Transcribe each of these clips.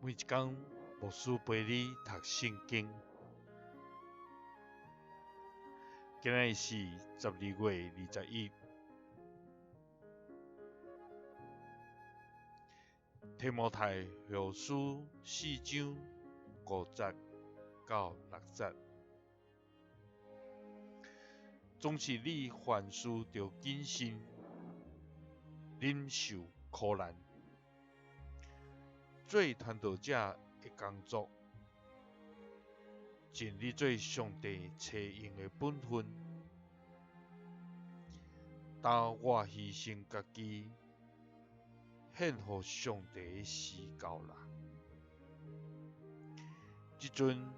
每一天，牧师陪你读圣经。今日是12月21日，提摩太后书4章5节到6节。总是你凡事着谨慎，忍受苦难，做传道者的工作，尽你做上帝找用的本分。当我牺牲家己，献予上帝的时到啦。这阵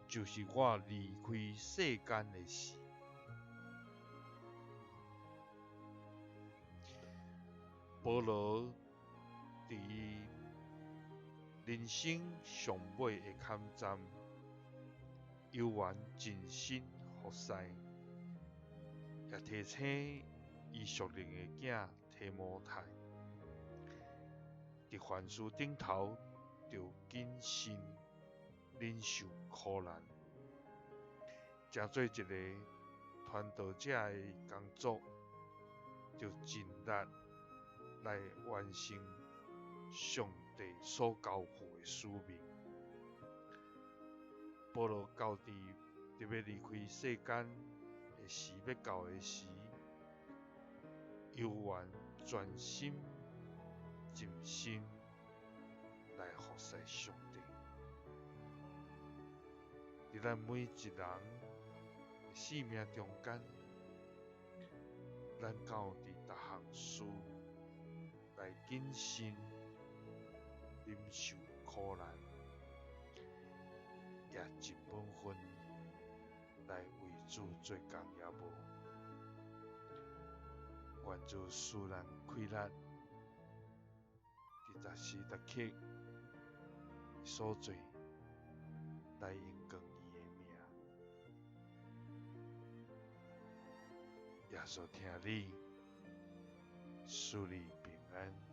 就是我离开世间的事。保罗伫人生上尾的坎站，犹原尽心服侍，也提醒伊属灵的囝提摩太，伫凡事顶头着谨慎，忍受苦难，正做一个传道者的工作，着尽力来完成上帝所交付的使命。保罗到伫要离开世间的时要到的时，犹原专心尽心来服侍上帝。伫咱每一人的生命中间，咱敢有伫逐项事来谨慎忍受苦难，也尽本分来为主做工也无？愿主使咱开力，伫逐时逐刻所做来荣光伊的名。耶稣听你，赐你平安。